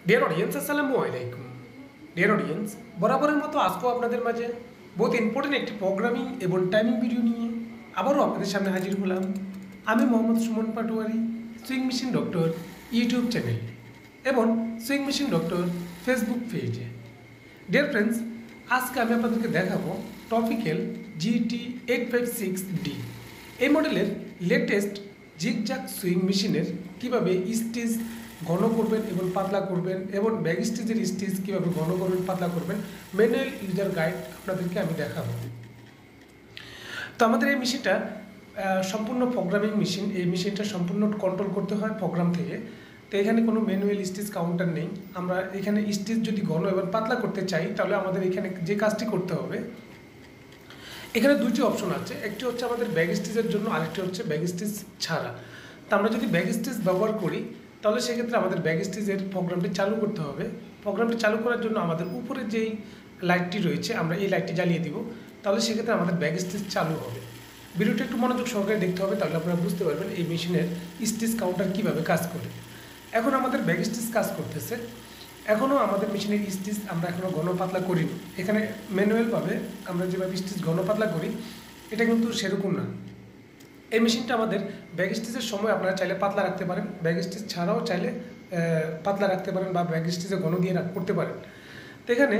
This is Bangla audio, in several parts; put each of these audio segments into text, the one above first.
ডিয়ার অডিয়েন্স আসসালামু আলাইকুম। ডিয়ার অডিয়েন্স, বরাবরের মতো আজকেও আপনাদের মাঝে বহুত ইম্পর্টেন্ট একটি প্রোগ্রামিং এবং টাইমিং ভিডিও নিয়ে আবারও আপনাদের সামনে হাজির হলাম। আমি Mohammad Suman Patwari, sewing machine doctor YouTube channel এবং সুইং মেশিন ডক্টর ফেসবুক পেজে। ডিয়ার ফ্রেন্ডস, আজকে আমি আপনাদেরকে দেখাবো টপিক্যাল GT856D এই মডেলের লেটেস্ট জিগজ্যাগ সুইং মেশিনের কীভাবে স্টিচ ঘন করবেন এবং পাতলা করবেন এবং ব্যাক স্টিচের স্টিচ কীভাবে ঘন করবেন পাতলা করবেন ম্যানুয়াল ইউজার গাইড আপনাদেরকে আমি দেখাবো। তো আমাদের এই মেশিনটা সম্পূর্ণ প্রোগ্রামিং মেশিন। এই মেশিনটা সম্পূর্ণ কন্ট্রোল করতে হয় প্রোগ্রাম থেকে। তো এখানে কোনো ম্যানুয়াল স্টিচ কাউন্টার নেই। আমরা এখানে স্টিচ যদি ঘন এবং পাতলা করতে চাই তাহলে আমাদের এখানে যে কাজটি করতে হবে, এখানে দুইটি অপশন আছে। একটি হচ্ছে আমাদের ব্যাক স্টিচের জন্য, আরেকটি হচ্ছে ব্যাক স্টিচ ছাড়া। তো আমরা যদি ব্যাক স্টিচ ব্যবহার করি তাহলে সেক্ষেত্রে আমাদের ব্যাক স্টিচের প্রোগ্রামটি চালু করতে হবে। প্রোগ্রামটি চালু করার জন্য আমাদের উপরে যেই লাইটটি রয়েছে আমরা এই লাইটটি জ্বালিয়ে দিব, তাহলে সেক্ষেত্রে আমাদের ব্যাক স্টিচ চালু হবে। ভিডিওটি একটু মনোযোগ সহকারে দেখতে হবে, তাহলে আপনারা বুঝতে পারবেন এই মেশিনের স্টিচ কাউন্টার কীভাবে কাজ করে। এখন আমাদের ব্যাক স্টিচ কাজ করতেছে। এখনও আমাদের মেশিনের স্টিচ আমরা এখনও ঘন পাতলা করিনি। এখানে ম্যানুয়ালভাবে আমরা যেভাবে স্টিচ ঘন পাতলা করি এটা কিন্তু সেরকম না। এই মেশিনটা আমাদের ব্যাক স্টিচের সময় আপনারা চাইলে পাতলা রাখতে পারেন, ব্যাক স্টিচ ছাড়াও চাইলে পাতলা রাখতে পারেন বা ব্যাক স্টিচে ঘন দিয়ে করতে পারেন। তো এখানে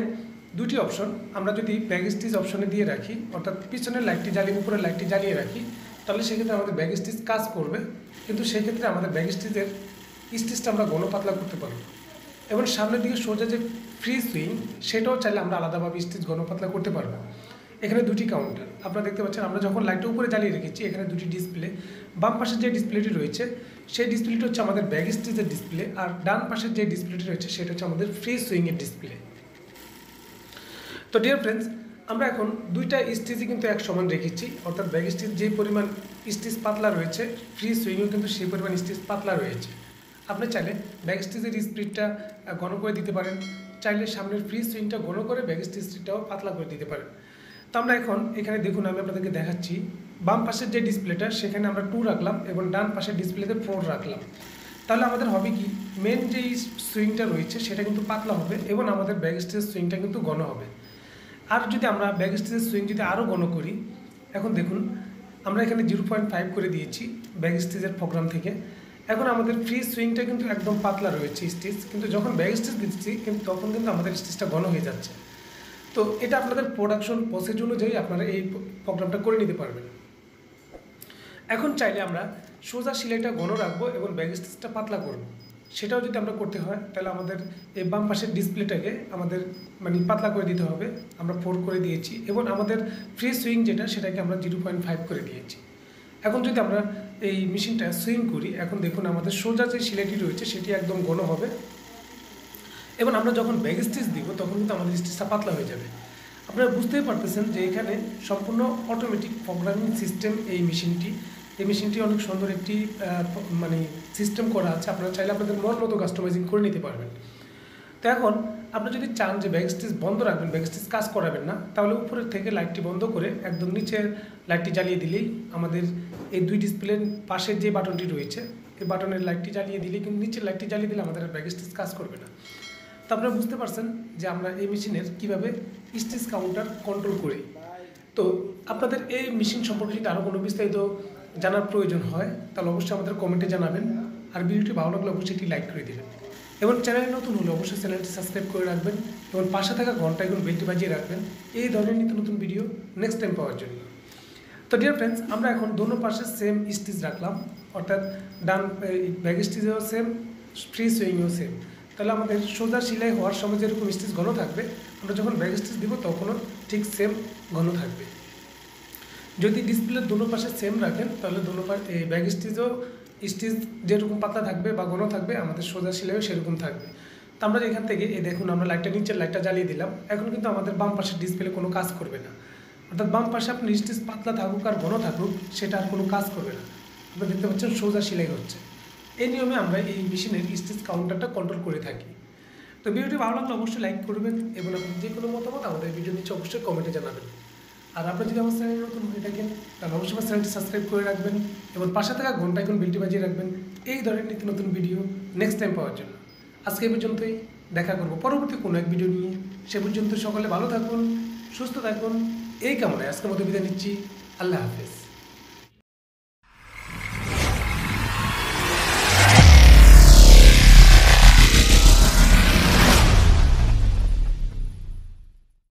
দুটি অপশন। আমরা যদি ব্যাক স্টিচ অপশনে দিয়ে রাখি, অর্থাৎ পিছনের লাইটটি জ্বালিয়ে উপরের লাইটটি জ্বালিয়ে রাখি, তাহলে সেক্ষেত্রে আমাদের ব্যাক স্টিচ কাজ করবে, কিন্তু সেক্ষেত্রে আমাদের ব্যাক স্টিচের স্টিচটা আমরা ঘন পাতলা করতে পারবো। এবং সামনের দিকে সোজা যে ফ্রি সুইং সেটাও চাইলে আমরা আলাদাভাবে স্টিচ ঘন পাতলা করতে পারবো। এখানে দুটি কাউন্টার আপনারা দেখতে পাচ্ছেন। আমরা যখন লাইটটা উপরে জ্বালিয়ে রেখেছি এখানে দুটি ডিসপ্লে। বাম পাশের যে ডিসপ্লেটি রয়েছে সেই ডিসপ্লেটি হচ্ছে আমাদের ব্যাক স্টিচের ডিসপ্লে, আর ডান পাশের যে ডিসপ্লেটি রয়েছে সেটা হচ্ছে আমাদের ফ্রি সুইংয়ের ডিসপ্লে। তো ডিয়ার ফ্রেন্ডস, আমরা এখন দুইটা স্টিচই কিন্তু এক সমান রেখেছি, অর্থাৎ ব্যাক স্টিচ যে পরিমাণ স্টিচ পাতলা রয়েছে ফ্রি সুইংয়েও কিন্তু সেই পরিমাণ স্টিচ পাতলা রয়েছে। আপনি চাইলে ব্যাক স্টিচের স্পিডটা ঘন করে দিতে পারেন, চাইলে সামনের ফ্রি সুইংটা ঘন করে ব্যাক স্টিচটাও পাতলা করে দিতে পারেন। তো আমরা এখন এখানে দেখুন, আমি আপনাদেরকে দেখাচ্ছি। বাম পাশের যে ডিসপ্লেটা সেখানে আমরা 2 রাখলাম এবং ডান পাশের ডিসপ্লেতে 4 রাখলাম। তাহলে আমাদের হবে কি, মেন যে সুইংটা রয়েছে সেটা কিন্তু পাতলা হবে এবং আমাদের ব্যাক স্টিচের সুইংটা কিন্তু ঘন হবে। আর যদি আমরা ব্যাক স্টিচের সুইং যদি আরও ঘন করি, এখন দেখুন আমরা এখানে 0.5 করে দিয়েছি ব্যাক স্টিচের প্রোগ্রাম থেকে। এখন আমাদের ফ্রি সুইংটা কিন্তু একদম পাতলা রয়েছে স্টিচ, কিন্তু যখন ব্যাক স্টিচ দিচ্ছি কিন্তু তখন কিন্তু আমাদের স্টিচটা ঘন হয়ে যাচ্ছে। তো এটা আপনাদের প্রোডাকশন প্রসেস অনুযায়ী আপনারা এই প্রোগ্রামটা করে নিতে পারবেন। এখন চাইলে আমরা সোজা সিলাইটা ঘন রাখবো এবং ব্যাক স্টিচটা পাতলা করব। সেটাও যদি আমরা করতে হয় তাহলে আমাদের এই বাম পাশের ডিসপ্লেটাকে আমাদের পাতলা করে দিতে হবে। আমরা 4 করে দিয়েছি এবং আমাদের ফ্রি সুইং যেটা সেটাকে আমরা 0.5 করে দিয়েছি। এখন যদি আমরা এই মেশিনটা সুইং করি, এখন দেখুন আমাদের সোজা যে সিলাইটি রয়েছে সেটি একদম ঘন হবে এবং আমরা যখন ব্যাক স্টিচ দিব তখন কিন্তু আমাদের স্টিচটা পাতলা হয়ে যাবে। আপনারা বুঝতেই পারতেছেন যে এখানে সম্পূর্ণ অটোমেটিক প্রোগ্রামিং সিস্টেম এই মেশিনটি অনেক সুন্দর একটি সিস্টেম করা আছে। আপনারা চাইলে আপনাদের মন মতো কাস্টমাইজিং করে নিতে পারবেন। তো এখন আপনারা যদি চান যে ব্যাক স্টিচ বন্ধ রাখবেন, ব্যাক স্টিচ কাজ করাবেন না, তাহলে উপরের থেকে লাইটটি বন্ধ করে একদম নিচের লাইটটি জ্বালিয়ে দিলেই আমাদের এই দুই ডিসপ্লের পাশের যে বাটনটি রয়েছে এই বাটনের লাইটটি জ্বালিয়ে দিলে কিন্তু নিচের লাইটটি জ্বালিয়ে দিলে আমাদের ব্যাক স্টিচ কাজ করবে না। তো আপনারা বুঝতে পারছেন যে আমরা এই মেশিনের কীভাবে স্টিচ কাউন্টার কন্ট্রোল করি। তো আপনাদের এই মেশিন সম্পর্কে যদি আরও কোনো বিস্তারিত জানার প্রয়োজন হয় তাহলে অবশ্যই আমাদের কমেন্টে জানাবেন। আর ভিডিওটি ভালো লাগলে অবশ্যই একটি লাইক করে দেবেন এবং চ্যানেলে নতুন হলে অবশ্যই চ্যানেলটি সাবস্ক্রাইব করে রাখবেন এবং পাশে থাকা ঘন্টা এবং বেলটি বাজিয়ে রাখবেন এই ধরনের নিত্য নতুন ভিডিও নেক্সট টাইম পাওয়ার জন্য। তো ডিয়ার ফ্রেন্ডস, আমরা এখন দোনো পাশে সেম স্টিচ রাখলাম, অর্থাৎ ডান ব্যাক স্টিচেও সেম, ফ্রি সুইংয়েও সেম। তাহলে আমাদের সোজা সেলাই হওয়ার সময় যেরকম স্টিচ ঘন থাকবে আমরা যখন ব্যাক স্টিচ দিব তখনও ঠিক সেম ঘন থাকবে। যদি ডিসপ্লের দোনো পাশে সেম রাখেন তাহলে দোনো পাশে ব্যাক স্টিচও স্টিচ যেরকম পাতলা থাকবে বা ঘন থাকবে আমাদের সোজা সেলাইও সেরকম থাকবে। তো আমরা এখান থেকে দেখুন আমরা লাইটটা নিচের লাইটটা জ্বালিয়ে দিলাম। এখন কিন্তু আমাদের বাম পাশের ডিসপ্লে কোনো কাজ করবে না, অর্থাৎ বাম পাশে আপনার স্টিচ পাতলা থাকুক আর ঘন থাকুক সেটা আর কোনো কাজ করবে না। আপনারা দেখতে পাচ্ছেন সোজা সেলাই হচ্ছে। এই নিয়মে আমরা এই মেশিনের স্টিচ কাউন্টারটা কন্ট্রোল করে থাকি। তো ভিডিওটি ভালো লাগলে অবশ্যই লাইক করবেন এবং আপনার যে কোনো মতামত আমাদের ভিডিও নিচে অবশ্যই কমেন্টে জানাবেন। আর আপনি যদি আমার চ্যানেল নতুন হয়ে থাকেন তাহলে অবশ্যই আমার চ্যানেলটি সাবস্ক্রাইব করে রাখবেন এবং পাশে থাকা ঘন্টা এখন বেলটি বাজিয়ে রাখবেন এই ধরনের নিত্য নতুন ভিডিও নেক্সট টাইম পাওয়ার জন্য। আজকে এই পর্যন্তই, দেখা করবো পরবর্তী কোনো এক ভিডিও নিয়ে। সে পর্যন্ত সকলে ভালো থাকুন, সুস্থ থাকুন, এই কামনায় আজকের মতো বিদায় নিচ্ছি। আল্লাহ হাফেজ।